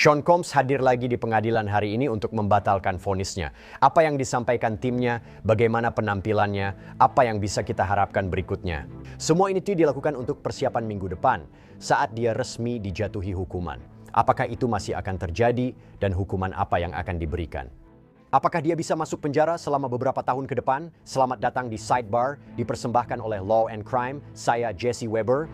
Sean Combs hadir lagi di pengadilan hari ini untuk membatalkan vonisnya. Apa yang disampaikan timnya, bagaimana penampilannya, apa yang bisa kita harapkan berikutnya. Semua ini dilakukan untuk persiapan minggu depan saat dia resmi dijatuhi hukuman. Apakah itu masih akan terjadi dan hukuman apa yang akan diberikan? Apakah dia bisa masuk penjara selama beberapa tahun ke depan? Selamat datang di Sidebar, dipersembahkan oleh Law and Crime. Saya Jesse Weber.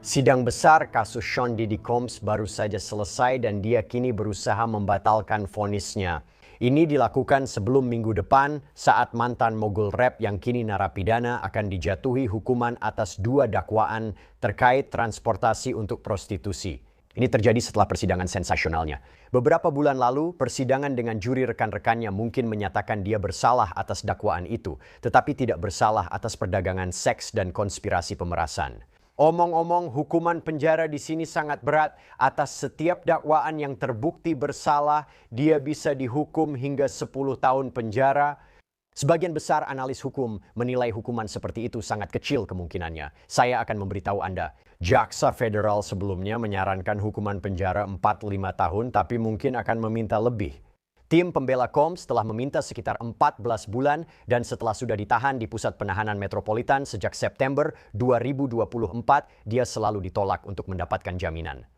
Sidang besar kasus Sean Diddy Combs baru saja selesai dan dia kini berusaha membatalkan vonisnya. Ini dilakukan sebelum minggu depan saat mantan mogul rap yang kini narapidana akan dijatuhi hukuman atas 2 dakwaan terkait transportasi untuk prostitusi. Ini terjadi setelah persidangan sensasionalnya. Beberapa bulan lalu, persidangan dengan juri rekan-rekannya mungkin menyatakan dia bersalah atas dakwaan itu, tetapi tidak bersalah atas perdagangan seks dan konspirasi pemerasan. Omong-omong, hukuman penjara di sini sangat berat. Atas setiap dakwaan yang terbukti bersalah, dia bisa dihukum hingga 10 tahun penjara. Sebagian besar analis hukum menilai hukuman seperti itu sangat kecil kemungkinannya. Saya akan memberitahu Anda, jaksa federal sebelumnya menyarankan hukuman penjara 4-5 tahun, tapi mungkin akan meminta lebih. Tim pembela Combs telah meminta sekitar 14 bulan dan setelah sudah ditahan di pusat penahanan metropolitan sejak September 2024, dia selalu ditolak untuk mendapatkan jaminan.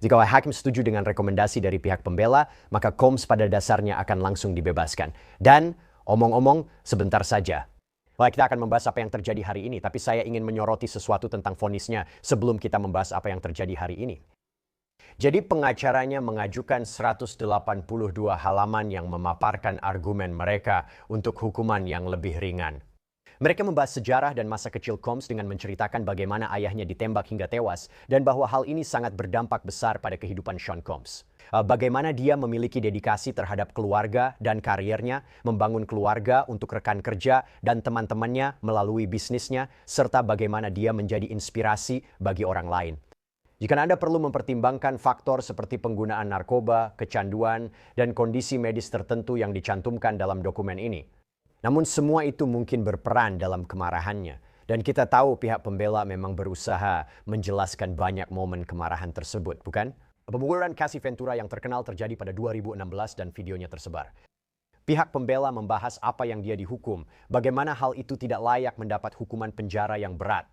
Jika hakim setuju dengan rekomendasi dari pihak pembela, maka Combs pada dasarnya akan langsung dibebaskan. Dan omong-omong, sebentar saja. Kita akan membahas apa yang terjadi hari ini, tapi saya ingin menyoroti sesuatu tentang vonisnya sebelum kita membahas apa yang terjadi hari ini. Jadi pengacaranya mengajukan 182 halaman yang memaparkan argumen mereka untuk hukuman yang lebih ringan. Mereka membahas sejarah dan masa kecil Combs dengan menceritakan bagaimana ayahnya ditembak hingga tewas dan bahwa hal ini sangat berdampak besar pada kehidupan Sean Combs. Bagaimana dia memiliki dedikasi terhadap keluarga dan karirnya, membangun keluarga untuk rekan kerja dan teman-temannya melalui bisnisnya, serta bagaimana dia menjadi inspirasi bagi orang lain. Jika Anda perlu mempertimbangkan faktor seperti penggunaan narkoba, kecanduan, dan kondisi medis tertentu yang dicantumkan dalam dokumen ini. Namun semua itu mungkin berperan dalam kemarahannya. Dan kita tahu pihak pembela memang berusaha menjelaskan banyak momen kemarahan tersebut, bukan? Pemukulan Cassie Ventura yang terkenal terjadi pada 2016 dan videonya tersebar. Pihak pembela membahas apa yang dia dihukum, bagaimana hal itu tidak layak mendapat hukuman penjara yang berat.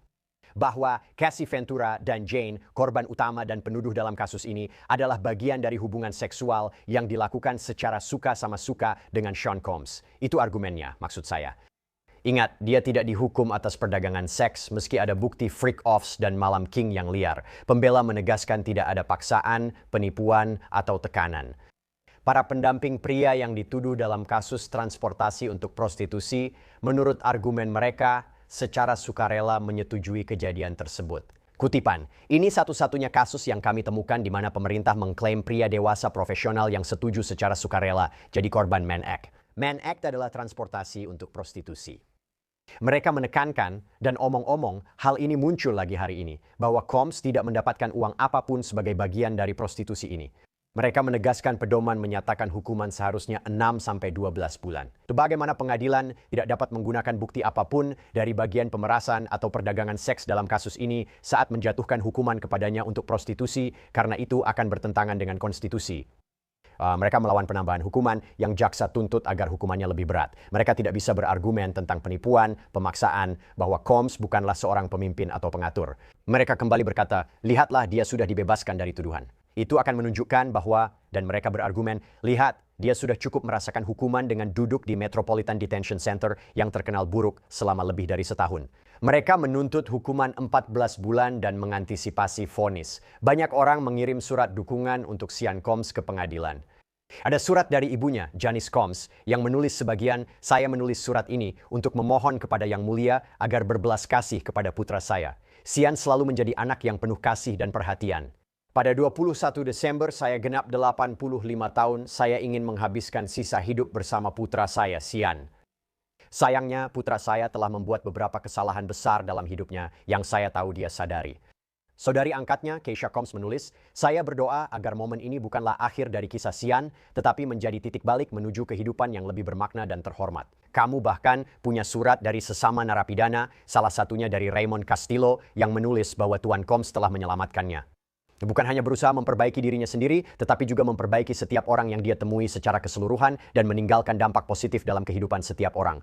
Bahwa Cassie Ventura dan Jane, korban utama dan penuduh dalam kasus ini, adalah bagian dari hubungan seksual yang dilakukan secara suka sama suka dengan Sean Combs. Itu argumennya, maksud saya. Ingat, dia tidak dihukum atas perdagangan seks meski ada bukti freak-offs dan malam king yang liar. Pembela menegaskan tidak ada paksaan, penipuan, atau tekanan. Para pendamping pria yang dituduh dalam kasus transportasi untuk prostitusi, menurut argumen mereka, secara sukarela menyetujui kejadian tersebut. Kutipan, ini satu-satunya kasus yang kami temukan di mana pemerintah mengklaim pria dewasa profesional yang setuju secara sukarela jadi korban Mann Act. Mann Act adalah transportasi untuk prostitusi. Mereka menekankan dan omong-omong hal ini muncul lagi hari ini, bahwa Combs tidak mendapatkan uang apapun sebagai bagian dari prostitusi ini. Mereka menegaskan pedoman menyatakan hukuman seharusnya 6-12 bulan. Bagaimana pengadilan tidak dapat menggunakan bukti apapun dari bagian pemerasan atau perdagangan seks dalam kasus ini saat menjatuhkan hukuman kepadanya untuk prostitusi karena itu akan bertentangan dengan konstitusi. Mereka melawan penambahan hukuman yang jaksa tuntut agar hukumannya lebih berat. Mereka tidak bisa berargumen tentang penipuan, pemaksaan, bahwa Combs bukanlah seorang pemimpin atau pengatur. Mereka kembali berkata, lihatlah dia sudah dibebaskan dari tuduhan. Itu akan menunjukkan bahwa, dan mereka berargumen, lihat, dia sudah cukup merasakan hukuman dengan duduk di Metropolitan Detention Center yang terkenal buruk selama lebih dari setahun. Mereka menuntut hukuman 14 bulan dan mengantisipasi vonis. Banyak orang mengirim surat dukungan untuk Sean Combs ke pengadilan. Ada surat dari ibunya, Janice Combs, yang menulis sebagian, saya menulis surat ini untuk memohon kepada Yang Mulia agar berbelas kasih kepada putra saya. Sean selalu menjadi anak yang penuh kasih dan perhatian. Pada 21 Desember saya genap 85 tahun, saya ingin menghabiskan sisa hidup bersama putra saya, Sean. Sayangnya, putra saya telah membuat beberapa kesalahan besar dalam hidupnya yang saya tahu dia sadari. Saudari angkatnya, Keisha Combs menulis, "Saya berdoa agar momen ini bukanlah akhir dari kisah Sian, tetapi menjadi titik balik menuju kehidupan yang lebih bermakna dan terhormat. Kamu bahkan punya surat dari sesama narapidana, salah satunya dari Raymond Castillo, yang menulis bahwa Tuan Combs telah menyelamatkannya. Bukan hanya berusaha memperbaiki dirinya sendiri, tetapi juga memperbaiki setiap orang yang dia temui secara keseluruhan dan meninggalkan dampak positif dalam kehidupan setiap orang.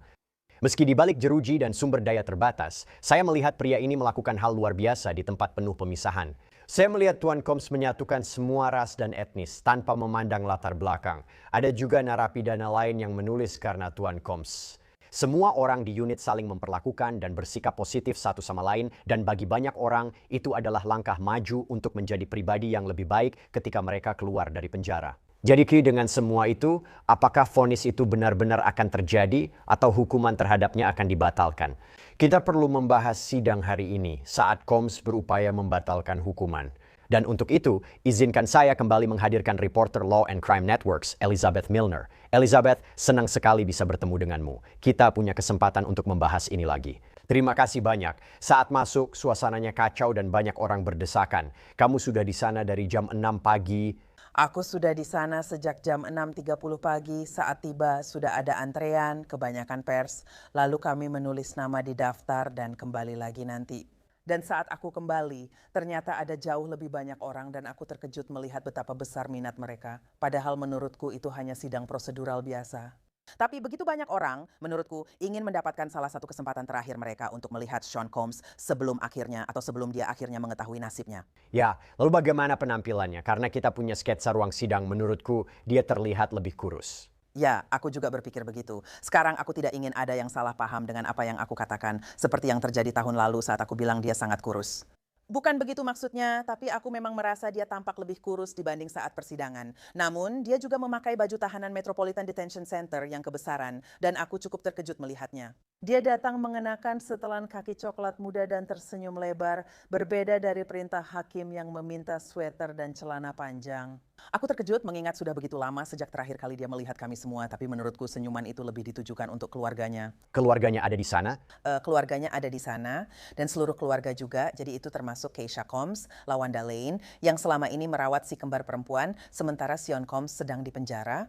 Meski di balik jeruji dan sumber daya terbatas, saya melihat pria ini melakukan hal luar biasa di tempat penuh pemisahan. Saya melihat Tuan Combs menyatukan semua ras dan etnis tanpa memandang latar belakang. Ada juga narapidana lain yang menulis karena Tuan Combs. Semua orang di unit saling memperlakukan dan bersikap positif satu sama lain, dan bagi banyak orang itu adalah langkah maju untuk menjadi pribadi yang lebih baik ketika mereka keluar dari penjara. Jadi Ki, dengan semua itu, apakah vonis itu benar-benar akan terjadi atau hukuman terhadapnya akan dibatalkan? Kita perlu membahas sidang hari ini saat Combs berupaya membatalkan hukuman. Dan untuk itu, izinkan saya kembali menghadirkan reporter Law and Crime Networks, Elizabeth Milner. Elizabeth, senang sekali bisa bertemu denganmu. Kita punya kesempatan untuk membahas ini lagi. Terima kasih banyak. Saat masuk, suasananya kacau dan banyak orang berdesakan. Kamu sudah di sana dari jam 6 pagi. Aku sudah di sana sejak jam 6.30 pagi. Saat tiba sudah ada antrean, kebanyakan pers. Lalu kami menulis nama di daftar dan kembali lagi nanti. Dan saat aku kembali, ternyata ada jauh lebih banyak orang dan aku terkejut melihat betapa besar minat mereka. Padahal menurutku itu hanya sidang prosedural biasa. Tapi begitu banyak orang, menurutku, ingin mendapatkan salah satu kesempatan terakhir mereka untuk melihat Sean Combs sebelum dia akhirnya mengetahui nasibnya. Ya, lalu bagaimana penampilannya? Karena kita punya sketsa ruang sidang, menurutku dia terlihat lebih kurus. Ya, aku juga berpikir begitu. Sekarang aku tidak ingin ada yang salah paham dengan apa yang aku katakan, seperti yang terjadi tahun lalu saat aku bilang dia sangat kurus. Bukan begitu maksudnya, tapi aku memang merasa dia tampak lebih kurus dibanding saat persidangan. Namun, dia juga memakai baju tahanan Metropolitan Detention Center yang kebesaran, dan aku cukup terkejut melihatnya. Dia datang mengenakan setelan kaki coklat muda dan tersenyum lebar, berbeda dari perintah hakim yang meminta sweater dan celana panjang. Aku terkejut mengingat sudah begitu lama sejak terakhir kali dia melihat kami semua, tapi menurutku senyuman itu lebih ditujukan untuk keluarganya. Keluarganya ada di sana? Keluarganya ada di sana, dan seluruh keluarga juga, jadi itu termasuk Keisha Combs, Lawanda Lane, yang selama ini merawat si kembar perempuan, sementara Sean Combs sedang di penjara.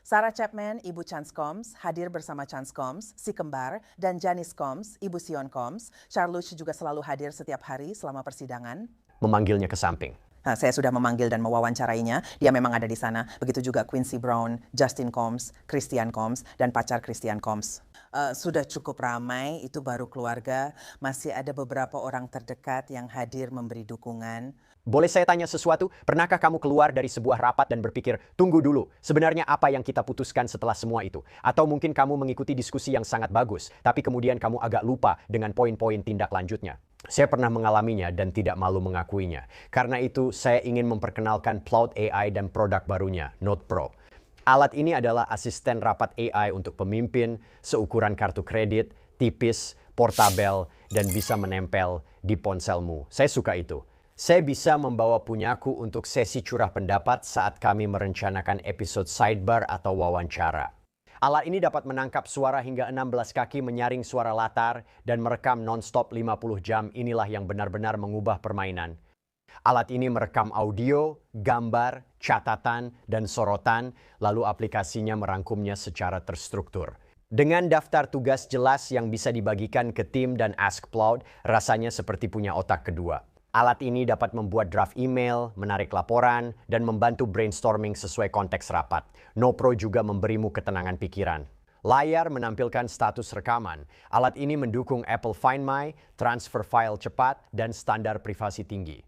Sarah Chapman, ibu Chance Combs, hadir bersama Chance Combs, si kembar, dan Janice Combs, ibu Sean Combs. Charlotte juga selalu hadir setiap hari selama persidangan. Memanggilnya ke samping. Saya sudah memanggil dan mewawancarainya. Dia memang ada di sana. Begitu juga Quincy Brown, Justin Combs, Christian Combs, dan pacar Christian Combs. Sudah cukup ramai, itu baru keluarga. Masih ada beberapa orang terdekat yang hadir memberi dukungan. Boleh saya tanya sesuatu? Pernahkah kamu keluar dari sebuah rapat dan berpikir, tunggu dulu, sebenarnya apa yang kita putuskan setelah semua itu? Atau mungkin kamu mengikuti diskusi yang sangat bagus, tapi kemudian kamu agak lupa dengan poin-poin tindak lanjutnya? Saya pernah mengalaminya dan tidak malu mengakuinya. Karena itu, saya ingin memperkenalkan Plaud AI dan produk barunya, Note Pro. Alat ini adalah asisten rapat AI untuk pemimpin, seukuran kartu kredit, tipis, portabel, dan bisa menempel di ponselmu. Saya suka itu. Saya bisa membawa punyaku untuk sesi curah pendapat saat kami merencanakan episode sidebar atau wawancara. Alat ini dapat menangkap suara hingga 16 kaki, menyaring suara latar, dan merekam non-stop 50 jam. Inilah yang benar-benar mengubah permainan. Alat ini merekam audio, gambar, catatan, dan sorotan, lalu aplikasinya merangkumnya secara terstruktur. Dengan daftar tugas jelas yang bisa dibagikan ke tim dan Ask Plaud, rasanya seperti punya otak kedua. Alat ini dapat membuat draft email, menarik laporan, dan membantu brainstorming sesuai konteks rapat. NoPro juga memberimu ketenangan pikiran. Layar menampilkan status rekaman. Alat ini mendukung Apple Find My, transfer file cepat, dan standar privasi tinggi.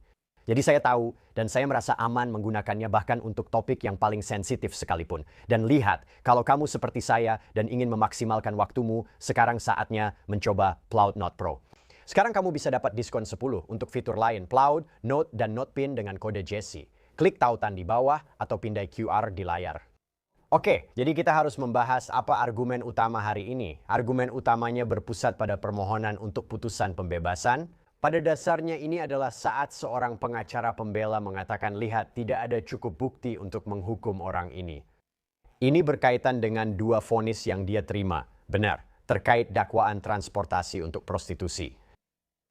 Jadi saya tahu dan saya merasa aman menggunakannya bahkan untuk topik yang paling sensitif sekalipun. Dan lihat, kalau kamu seperti saya dan ingin memaksimalkan waktumu, sekarang saatnya mencoba Plaud Note Pro. Sekarang kamu bisa dapat diskon 10 untuk fitur lain Plaud, Note, dan Notepin dengan kode Jesse. Klik tautan di bawah atau pindai QR di layar. Oke, jadi kita harus membahas apa argumen utama hari ini. Argumen utamanya berpusat pada permohonan untuk putusan pembebasan. Pada dasarnya ini adalah saat seorang pengacara pembela mengatakan, lihat, tidak ada cukup bukti untuk menghukum orang ini. Ini berkaitan dengan dua vonis yang dia terima. Benar, terkait dakwaan transportasi untuk prostitusi.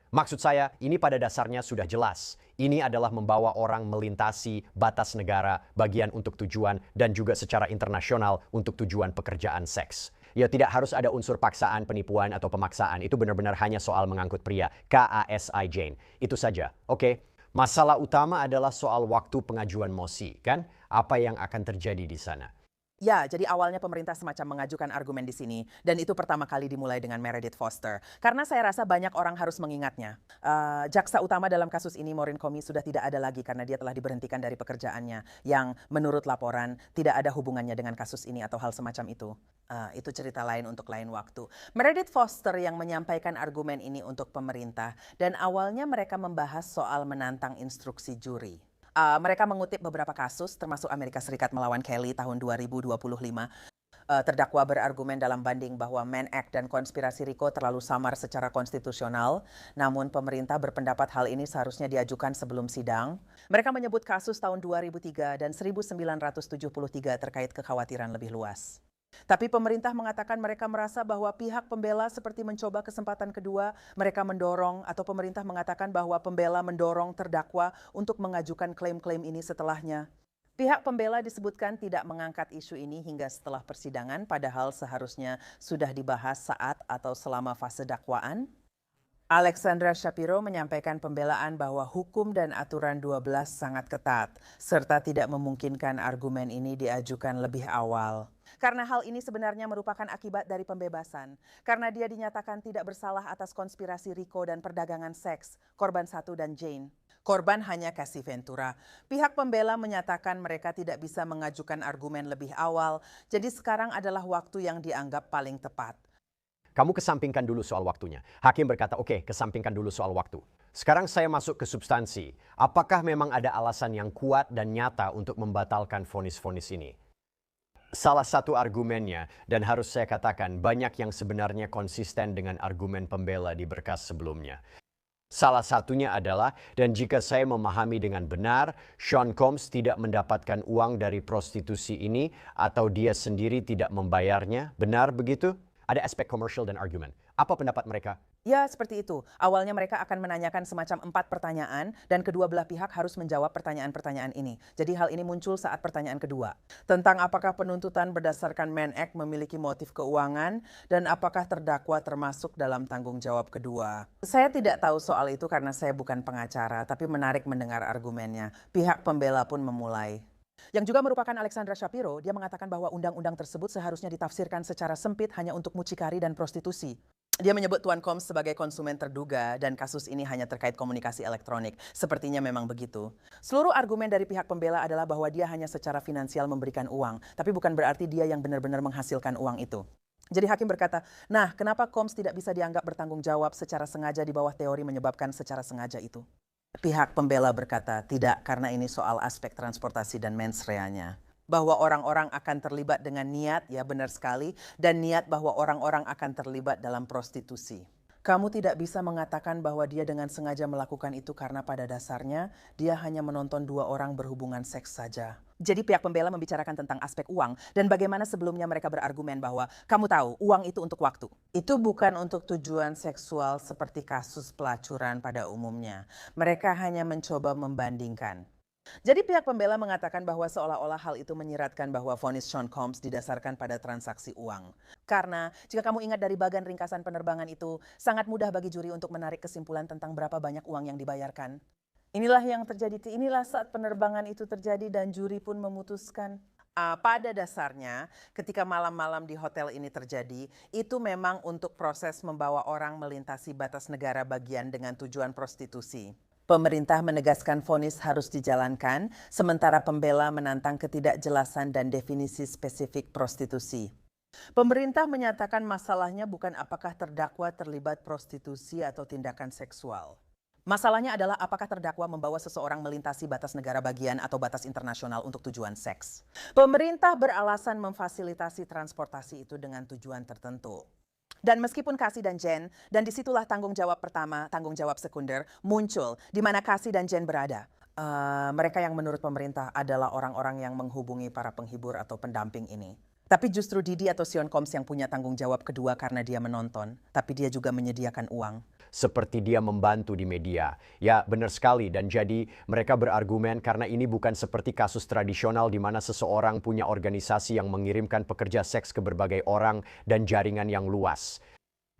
Maksud saya, ini pada dasarnya sudah jelas. Ini adalah membawa orang melintasi batas negara, bagian untuk tujuan, dan juga secara internasional untuk tujuan pekerjaan seks. Ya, tidak harus ada unsur paksaan, penipuan, atau pemaksaan. Itu benar-benar hanya soal mengangkut pria. KASI Jane. Itu saja. Oke. Masalah utama adalah soal waktu pengajuan mosi, kan? Apa yang akan terjadi di sana? Ya, jadi awalnya pemerintah semacam mengajukan argumen di sini, dan itu pertama kali dimulai dengan Meredith Foster. Karena saya rasa banyak orang harus mengingatnya. Jaksa utama dalam kasus ini, Maureen Comey, sudah tidak ada lagi karena dia telah diberhentikan dari pekerjaannya, yang menurut laporan tidak ada hubungannya dengan kasus ini atau hal semacam itu. Itu cerita lain untuk lain waktu. Meredith Foster yang menyampaikan argumen ini untuk pemerintah, dan awalnya mereka membahas soal menantang instruksi juri. Mereka mengutip beberapa kasus, termasuk Amerika Serikat melawan Kelly tahun 2025. Terdakwa berargumen dalam banding bahwa Mann Act dan konspirasi RICO terlalu samar secara konstitusional, namun pemerintah berpendapat hal ini seharusnya diajukan sebelum sidang. Mereka menyebut kasus tahun 2003 dan 1973 terkait kekhawatiran lebih luas. Tapi pemerintah mengatakan mereka merasa bahwa pihak pembela seperti mencoba kesempatan kedua, mereka mendorong atau pemerintah mengatakan bahwa pembela mendorong terdakwa untuk mengajukan klaim-klaim ini setelahnya. Pihak pembela disebutkan tidak mengangkat isu ini hingga setelah persidangan, padahal seharusnya sudah dibahas saat atau selama fase dakwaan. Alexandra Shapiro menyampaikan pembelaan bahwa hukum dan aturan 12 sangat ketat, serta tidak memungkinkan argumen ini diajukan lebih awal. Karena hal ini sebenarnya merupakan akibat dari pembebasan. Karena dia dinyatakan tidak bersalah atas konspirasi RICO dan perdagangan seks, korban 1 dan Jane. Korban hanya Cassie Ventura. Pihak pembela menyatakan mereka tidak bisa mengajukan argumen lebih awal, jadi sekarang adalah waktu yang dianggap paling tepat. Kamu kesampingkan dulu soal waktunya. Hakim berkata, oke, kesampingkan dulu soal waktu. Sekarang saya masuk ke substansi. Apakah memang ada alasan yang kuat dan nyata untuk membatalkan vonis-vonis ini? Salah satu argumennya, dan harus saya katakan banyak yang sebenarnya konsisten dengan argumen pembela di berkas sebelumnya. Salah satunya adalah, dan jika saya memahami dengan benar, Sean Combs tidak mendapatkan uang dari prostitusi ini atau dia sendiri tidak membayarnya. Benar begitu? Ada aspek komersial dan argumen. Apa pendapat mereka? Ya, seperti itu. Awalnya mereka akan menanyakan semacam 4 pertanyaan dan kedua belah pihak harus menjawab pertanyaan-pertanyaan ini. Jadi hal ini muncul saat pertanyaan kedua. Tentang apakah penuntutan berdasarkan Mann Act memiliki motif keuangan dan apakah terdakwa termasuk dalam tanggung jawab kedua. Saya tidak tahu soal itu karena saya bukan pengacara, tapi menarik mendengar argumennya. Pihak pembela pun memulai. Yang juga merupakan Alexandra Shapiro, dia mengatakan bahwa undang-undang tersebut seharusnya ditafsirkan secara sempit hanya untuk mucikari dan prostitusi. Dia menyebut Tuan Combs sebagai konsumen terduga dan kasus ini hanya terkait komunikasi elektronik. Sepertinya memang begitu. Seluruh argumen dari pihak pembela adalah bahwa dia hanya secara finansial memberikan uang, tapi bukan berarti dia yang benar-benar menghasilkan uang itu. Jadi hakim berkata, nah kenapa Combs tidak bisa dianggap bertanggung jawab secara sengaja di bawah teori menyebabkan secara sengaja itu? Pihak pembela berkata, tidak, karena ini soal aspek transportasi dan mens reanya. Bahwa orang-orang akan terlibat dengan niat, ya benar sekali, dan niat bahwa orang-orang akan terlibat dalam prostitusi. Kamu tidak bisa mengatakan bahwa dia dengan sengaja melakukan itu karena pada dasarnya dia hanya menonton 2 orang berhubungan seks saja. Jadi pihak pembela membicarakan tentang aspek uang dan bagaimana sebelumnya mereka berargumen bahwa kamu tahu uang itu untuk waktu. Itu bukan untuk tujuan seksual seperti kasus pelacuran pada umumnya. Mereka hanya mencoba membandingkan. Jadi pihak pembela mengatakan bahwa seolah-olah hal itu menyiratkan bahwa vonis Sean Combs didasarkan pada transaksi uang. Karena jika kamu ingat dari bagan ringkasan penerbangan itu, sangat mudah bagi juri untuk menarik kesimpulan tentang berapa banyak uang yang dibayarkan. Inilah yang terjadi, inilah saat penerbangan itu terjadi dan juri pun memutuskan. Pada dasarnya ketika malam-malam di hotel ini terjadi, itu memang untuk proses membawa orang melintasi batas negara bagian dengan tujuan prostitusi. Pemerintah menegaskan vonis harus dijalankan, sementara pembela menantang ketidakjelasan dan definisi spesifik prostitusi. Pemerintah menyatakan masalahnya bukan apakah terdakwa terlibat prostitusi atau tindakan seksual. Masalahnya adalah apakah terdakwa membawa seseorang melintasi batas negara bagian atau batas internasional untuk tujuan seks. Pemerintah beralasan memfasilitasi transportasi itu dengan tujuan tertentu. Dan meskipun Cassie dan Jen, dan disitulah tanggung jawab pertama, tanggung jawab sekunder, muncul di mana Cassie dan Jen berada. Mereka yang menurut pemerintah adalah orang-orang yang menghubungi para penghibur atau pendamping ini. Tapi justru Didi atau Sean Combs yang punya tanggung jawab kedua karena dia menonton, tapi dia juga menyediakan uang. seperti dia membantu di media. Ya, benar sekali. Dan jadi mereka berargumen karena ini bukan seperti kasus tradisional di mana seseorang punya organisasi yang mengirimkan pekerja seks ke berbagai orang dan jaringan yang luas.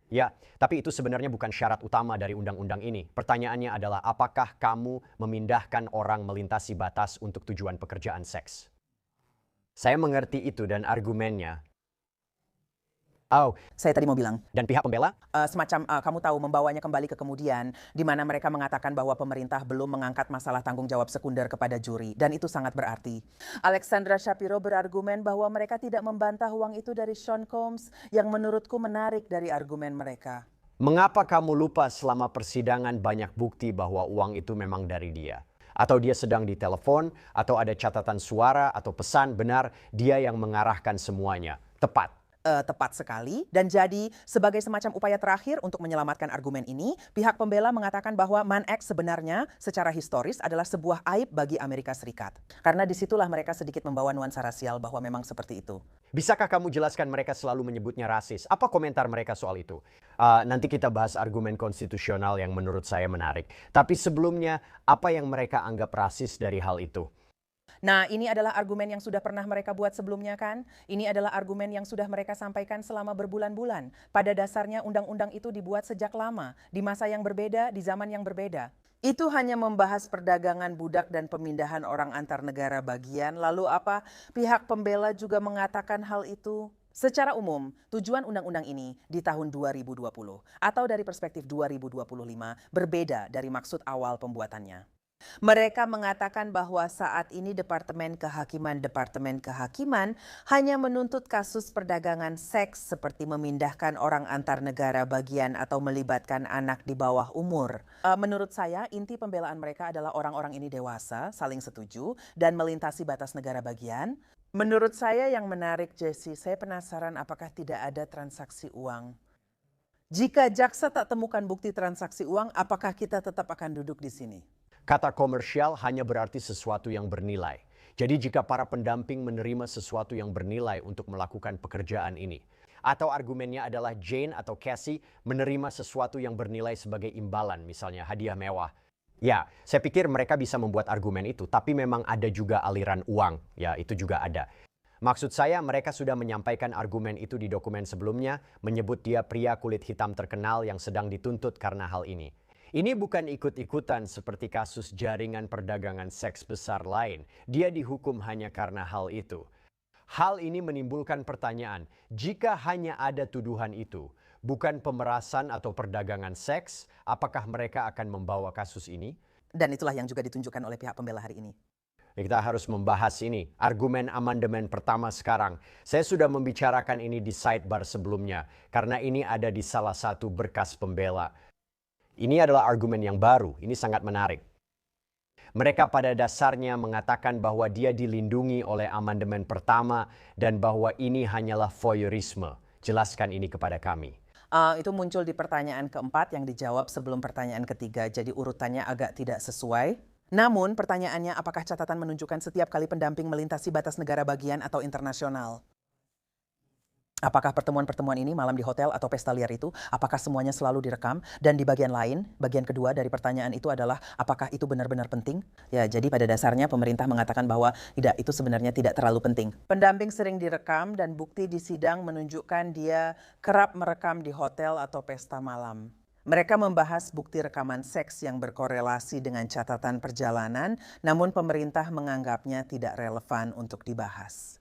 Ya, tapi itu sebenarnya bukan syarat utama dari undang-undang ini. Pertanyaannya adalah apakah kamu memindahkan orang melintasi batas untuk tujuan pekerjaan seks? Saya mengerti itu dan argumennya. Oh, Saya tadi mau bilang, dan pihak pembela? semacam kamu tahu membawanya kembali ke kemudian, di mana mereka mengatakan bahwa pemerintah belum mengangkat masalah tanggung jawab sekunder kepada juri, dan itu sangat berarti. Alexandra Shapiro berargumen bahwa mereka tidak membantah uang itu dari Sean Combs, yang menurutku menarik dari argumen mereka. Mengapa kamu lupa selama persidangan banyak bukti bahwa uang itu memang dari dia? Atau dia sedang ditelepon, atau ada catatan suara atau pesan benar dia yang mengarahkan semuanya. Tepat. Tepat sekali, dan jadi sebagai semacam upaya terakhir untuk menyelamatkan argumen ini, pihak pembela mengatakan bahwa Man X sebenarnya secara historis adalah sebuah aib bagi Amerika Serikat. Karena disitulah mereka sedikit membawa nuansa rasial bahwa memang seperti itu. Bisakah kamu jelaskan mereka selalu menyebutnya rasis? Apa komentar mereka soal itu? Nanti kita bahas argumen konstitusional yang menurut saya menarik. Tapi sebelumnya, apa yang mereka anggap rasis dari hal itu? Nah, ini adalah argumen yang sudah pernah mereka buat sebelumnya kan? Ini adalah argumen yang sudah mereka sampaikan selama berbulan-bulan. Pada dasarnya undang-undang itu dibuat sejak lama, di masa yang berbeda, di zaman yang berbeda. Itu hanya membahas perdagangan budak dan pemindahan orang antar negara bagian. Lalu apa? Pihak pembela juga mengatakan hal itu. Secara umum, tujuan undang-undang ini di tahun 2020 atau dari perspektif 2025 berbeda dari maksud awal pembuatannya. Mereka mengatakan bahwa saat ini Departemen Kehakiman hanya menuntut kasus perdagangan seks seperti memindahkan orang antar negara bagian atau melibatkan anak di bawah umur. Menurut saya, inti pembelaan mereka adalah orang-orang ini dewasa, saling setuju, dan melintasi batas negara bagian. Menurut saya yang menarik, Jesse, saya penasaran apakah tidak ada transaksi uang. Jika jaksa tak temukan bukti transaksi uang, apakah kita tetap akan duduk di sini? Kata komersial hanya berarti sesuatu yang bernilai. Jadi jika para pendamping menerima sesuatu yang bernilai untuk melakukan pekerjaan ini, atau argumennya adalah Jane atau Cassie menerima sesuatu yang bernilai sebagai imbalan, misalnya hadiah mewah. Ya, saya pikir mereka bisa membuat argumen itu, tapi memang ada juga aliran uang. Ya, itu juga ada. Maksud saya mereka sudah menyampaikan argumen itu di dokumen sebelumnya, menyebut dia pria kulit hitam terkenal yang sedang dituntut karena hal ini. Ini bukan ikut-ikutan seperti kasus jaringan perdagangan seks besar lain. Dia dihukum hanya karena hal itu. Hal ini menimbulkan pertanyaan, jika hanya ada tuduhan itu, bukan pemerasan atau perdagangan seks, apakah mereka akan membawa kasus ini? Dan itulah yang juga ditunjukkan oleh pihak pembela hari ini. Kita harus membahas ini, argumen amandemen pertama sekarang. Saya sudah membicarakan ini di sidebar sebelumnya, karena ini ada di salah satu berkas pembela. Ini adalah argumen yang baru, ini sangat menarik. Mereka pada dasarnya mengatakan bahwa dia dilindungi oleh amandemen pertama dan bahwa ini hanyalah voyeurisme. Jelaskan ini kepada kami. Itu muncul di pertanyaan keempat yang dijawab sebelum pertanyaan ketiga, jadi urutannya agak tidak sesuai. Namun pertanyaannya apakah catatan menunjukkan setiap kali pendamping melintasi batas negara bagian atau internasional? Apakah pertemuan-pertemuan ini malam di hotel atau pesta liar itu, apakah semuanya selalu direkam? Dan di bagian lain, bagian kedua dari pertanyaan itu adalah apakah itu benar-benar penting? Ya, jadi pada dasarnya pemerintah mengatakan bahwa tidak, itu sebenarnya tidak terlalu penting. Pendamping sering direkam dan bukti di sidang menunjukkan dia kerap merekam di hotel atau pesta malam. Mereka membahas bukti rekaman seks yang berkorelasi dengan catatan perjalanan, namun pemerintah menganggapnya tidak relevan untuk dibahas.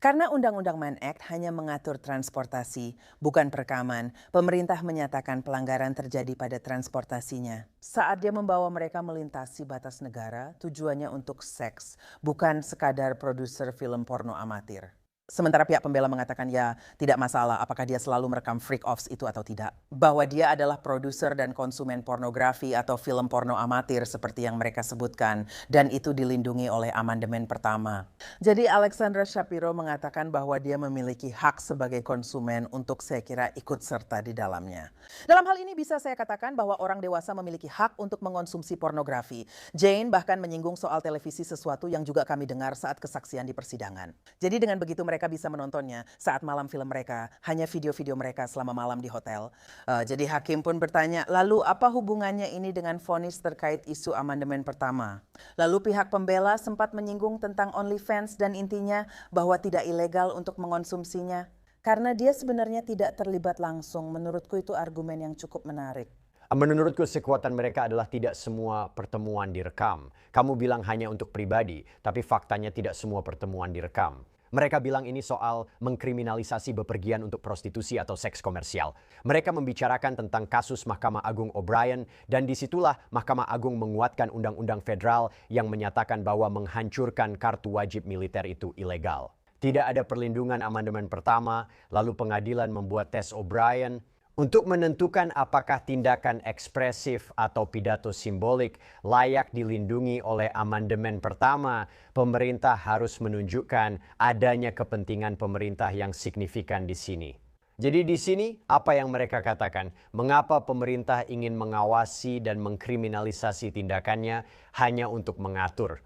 Karena Undang-Undang Man Act hanya mengatur transportasi, bukan perekaman, pemerintah menyatakan pelanggaran terjadi pada transportasinya. Saat dia membawa mereka melintasi batas negara, tujuannya untuk seks, bukan sekadar produser film porno amatir. Sementara pihak pembela mengatakan ya tidak masalah apakah dia selalu merekam freak offs itu atau tidak. Bahwa dia adalah produser dan konsumen pornografi atau film porno amatir seperti yang mereka sebutkan. Dan itu dilindungi oleh amandemen pertama. Jadi Alexandra Shapiro mengatakan bahwa dia memiliki hak sebagai konsumen untuk saya kira ikut serta di dalamnya. Dalam hal ini bisa saya katakan bahwa orang dewasa memiliki hak untuk mengonsumsi pornografi. Jane bahkan menyinggung soal televisi sesuatu yang juga kami dengar saat kesaksian di persidangan. Jadi dengan begitu mereka mereka bisa menontonnya saat malam film mereka, hanya video-video mereka selama malam di hotel. Jadi hakim pun bertanya, lalu apa hubungannya ini dengan vonis terkait isu amandemen pertama? Lalu pihak pembela sempat menyinggung tentang OnlyFans dan intinya bahwa tidak ilegal untuk mengonsumsinya. Karena dia sebenarnya tidak terlibat langsung, menurutku itu argumen yang cukup menarik. Menurutku kekuatan mereka adalah tidak semua pertemuan direkam. Kamu bilang hanya untuk pribadi, tapi faktanya tidak semua pertemuan direkam. Mereka bilang ini soal mengkriminalisasi bepergian untuk prostitusi atau seks komersial. Mereka membicarakan tentang kasus Mahkamah Agung O'Brien dan disitulah Mahkamah Agung menguatkan undang-undang federal yang menyatakan bahwa menghancurkan kartu wajib militer itu ilegal. Tidak ada perlindungan amandemen pertama, lalu pengadilan membuat tes O'Brien untuk menentukan apakah tindakan ekspresif atau pidato simbolik layak dilindungi oleh amandemen pertama. Pemerintah harus menunjukkan adanya kepentingan pemerintah yang signifikan di sini. Jadi di sini apa yang mereka katakan? Mengapa pemerintah ingin mengawasi dan mengkriminalisasi tindakannya hanya untuk mengatur?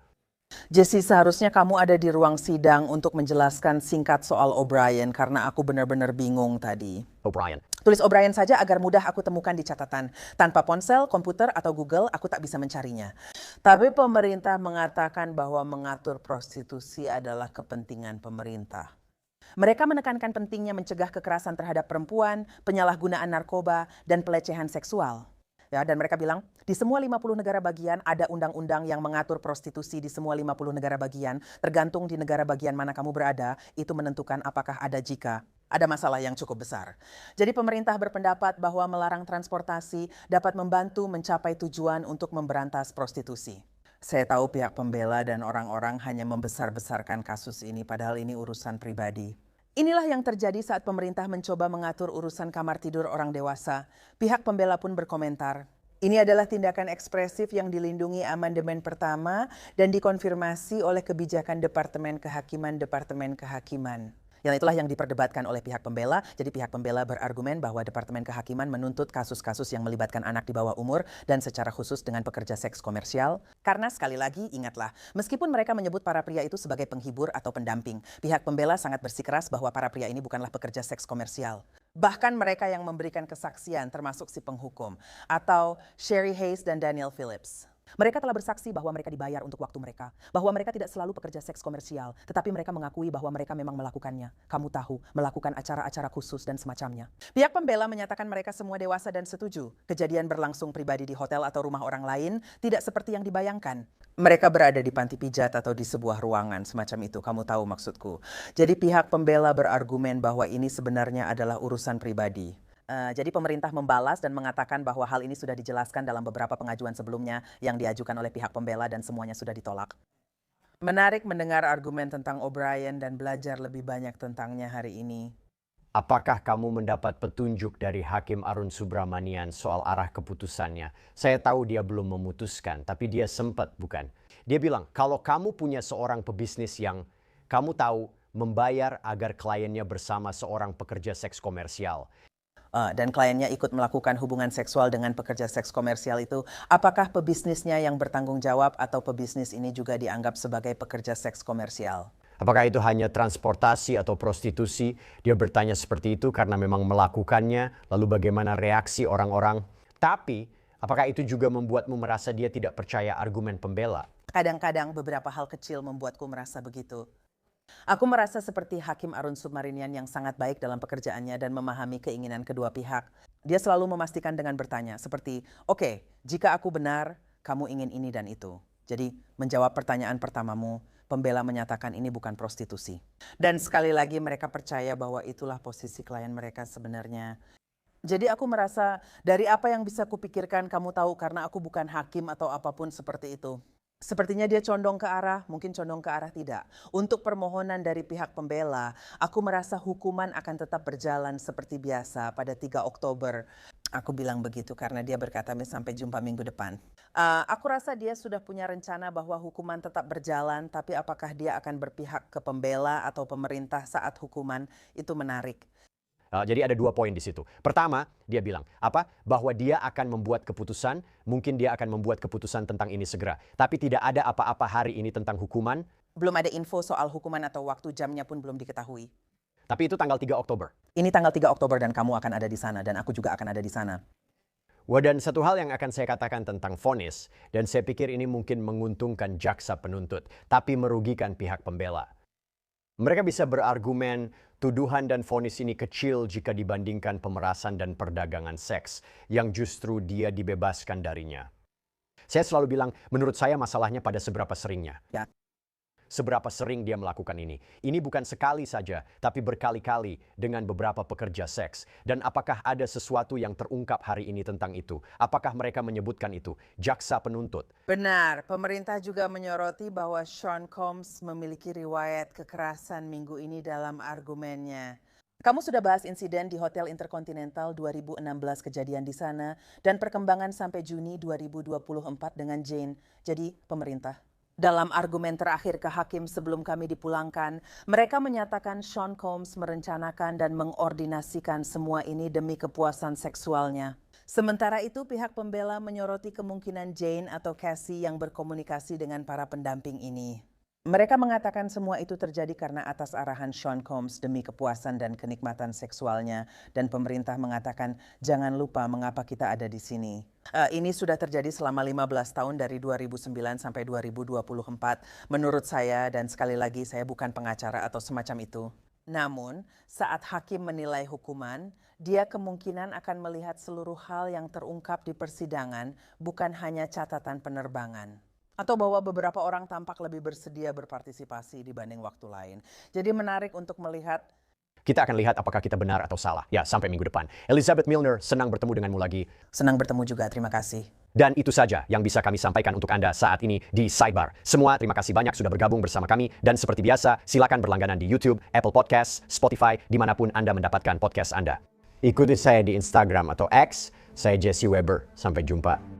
Jesse, seharusnya kamu ada di ruang sidang untuk menjelaskan singkat soal O'Brien karena aku benar-benar bingung tadi. O'Brien. Tulis O'Brien saja agar mudah aku temukan di catatan. Tanpa ponsel, komputer, atau Google, aku tak bisa mencarinya. Tapi pemerintah mengatakan bahwa mengatur prostitusi adalah kepentingan pemerintah. Mereka menekankan pentingnya mencegah kekerasan terhadap perempuan, penyalahgunaan narkoba, dan pelecehan seksual. Ya, dan mereka bilang, di semua 50 negara bagian ada undang-undang yang mengatur prostitusi di semua 50 negara bagian. Tergantung di negara bagian mana kamu berada, itu menentukan apakah ada jika ada masalah yang cukup besar. Jadi pemerintah berpendapat bahwa melarang transportasi dapat membantu mencapai tujuan untuk memberantas prostitusi. Saya tahu pihak pembela dan orang-orang hanya membesar-besarkan kasus ini, padahal ini urusan pribadi. Inilah yang terjadi saat pemerintah mencoba mengatur urusan kamar tidur orang dewasa. Pihak pembela pun berkomentar, ini adalah tindakan ekspresif yang dilindungi amandemen pertama dan dikonfirmasi oleh kebijakan Departemen Kehakiman. Yang itulah yang diperdebatkan oleh pihak pembela. Jadi pihak pembela berargumen bahwa Departemen Kehakiman menuntut kasus-kasus yang melibatkan anak di bawah umur dan secara khusus dengan pekerja seks komersial. Karena sekali lagi ingatlah, meskipun mereka menyebut para pria itu sebagai penghibur atau pendamping, pihak pembela sangat bersikeras bahwa para pria ini bukanlah pekerja seks komersial. Bahkan mereka yang memberikan kesaksian termasuk si penghukum atau Sherry Hayes dan Daniel Phillips. Mereka telah bersaksi bahwa mereka dibayar untuk waktu mereka, bahwa mereka tidak selalu pekerja seks komersial, tetapi mereka mengakui bahwa mereka memang melakukannya. Kamu tahu, melakukan acara-acara khusus dan semacamnya. Pihak pembela menyatakan mereka semua dewasa dan setuju. Kejadian berlangsung pribadi di hotel atau rumah orang lain tidak seperti yang dibayangkan. Mereka berada di panti pijat atau di sebuah ruangan semacam itu, kamu tahu maksudku. Jadi pihak pembela berargumen bahwa ini sebenarnya adalah urusan pribadi. Jadi pemerintah membalas dan mengatakan bahwa hal ini sudah dijelaskan dalam beberapa pengajuan sebelumnya yang diajukan oleh pihak pembela dan semuanya sudah ditolak. Menarik mendengar argumen tentang O'Brien dan belajar lebih banyak tentangnya hari ini. Apakah kamu mendapat petunjuk dari Hakim Arun Subramanian soal arah keputusannya? Saya tahu dia belum memutuskan, tapi dia sempat, bukan? Dia bilang, kalau kamu punya seorang pebisnis yang kamu tahu membayar agar kliennya bersama seorang pekerja seks komersial, dan kliennya ikut melakukan hubungan seksual dengan pekerja seks komersial itu, apakah pebisnisnya yang bertanggung jawab atau pebisnis ini juga dianggap sebagai pekerja seks komersial? apakah itu hanya transportasi atau prostitusi? Dia bertanya seperti itu karena memang melakukannya, lalu bagaimana reaksi orang-orang? Tapi, apakah itu juga membuatmu merasa dia tidak percaya argumen pembela? Kadang-kadang beberapa hal kecil membuatku merasa begitu. Aku merasa seperti Hakim Arun Subramanian yang sangat baik dalam pekerjaannya dan memahami keinginan kedua pihak. Dia selalu memastikan dengan bertanya seperti, oke, jika aku benar, kamu ingin ini dan itu. Jadi menjawab pertanyaan pertamamu, pembela menyatakan ini bukan prostitusi. Dan sekali lagi mereka percaya bahwa itulah posisi klien mereka sebenarnya. Jadi aku merasa dari apa yang bisa kupikirkan kamu tahu karena aku bukan hakim atau apapun seperti itu. Sepertinya dia condong ke arah, mungkin condong ke arah tidak. Untuk permohonan dari pihak pembela, aku merasa hukuman akan tetap berjalan seperti biasa pada 3 Oktober. Aku bilang begitu karena dia berkata sampai jumpa minggu depan. Aku rasa dia sudah punya rencana bahwa hukuman tetap berjalan, tapi apakah dia akan berpihak ke pembela atau pemerintah saat hukuman, itu menarik. Jadi ada 2 poin di situ. Pertama, dia bilang bahwa dia akan membuat keputusan, mungkin dia akan membuat keputusan tentang ini segera. Tapi tidak ada apa-apa hari ini tentang hukuman. Belum ada info soal hukuman atau waktu jamnya pun belum diketahui. Tapi itu tanggal 3 Oktober. Ini tanggal 3 Oktober dan kamu akan ada di sana dan aku juga akan ada di sana. Wah, dan satu hal yang akan saya katakan tentang vonis, dan saya pikir ini mungkin menguntungkan jaksa penuntut, tapi merugikan pihak pembela. Mereka bisa berargumen tuduhan dan vonis ini kecil jika dibandingkan pemerasan dan perdagangan seks, yang justru dia dibebaskan darinya. Saya selalu bilang, menurut saya masalahnya pada seberapa seringnya. Ya. Seberapa sering dia melakukan ini. Ini bukan sekali saja, tapi berkali-kali dengan beberapa pekerja seks. Dan apakah ada sesuatu yang terungkap hari ini tentang itu? Apakah mereka menyebutkan itu? Jaksa penuntut. Benar, pemerintah juga menyoroti bahwa Sean Combs memiliki riwayat kekerasan minggu ini dalam argumennya. Kamu sudah bahas insiden di Hotel Intercontinental 2016 kejadian di sana dan perkembangan sampai Juni 2024 dengan Jane. Jadi, pemerintah. Dalam argumen terakhir ke hakim sebelum kami dipulangkan, mereka menyatakan Sean Combs merencanakan dan mengordinasikan semua ini demi kepuasan seksualnya. Sementara itu, pihak pembela menyoroti kemungkinan Jane atau Cassie yang berkomunikasi dengan para pendamping ini. Mereka mengatakan semua itu terjadi karena atas arahan Sean Combs demi kepuasan dan kenikmatan seksualnya. Dan pemerintah mengatakan, jangan lupa mengapa kita ada di sini. Ini sudah terjadi selama 15 tahun dari 2009 sampai 2024. Menurut saya, dan sekali lagi saya bukan pengacara atau semacam itu. Namun, saat hakim menilai hukuman, dia kemungkinan akan melihat seluruh hal yang terungkap di persidangan, bukan hanya catatan penerbangan. Atau bahwa beberapa orang tampak lebih bersedia berpartisipasi dibanding waktu lain. Jadi menarik untuk melihat. Kita akan lihat apakah kita benar atau salah. Ya, sampai minggu depan. Elizabeth Milner, senang bertemu denganmu lagi. Senang bertemu juga, terima kasih. Dan itu saja yang bisa kami sampaikan untuk Anda saat ini di Sidebar. Semua terima kasih banyak sudah bergabung bersama kami. Dan seperti biasa, silakan berlangganan di YouTube, Apple Podcasts, Spotify, dimanapun Anda mendapatkan podcast Anda. Ikuti saya di Instagram atau X, saya Jesse Weber. Sampai jumpa.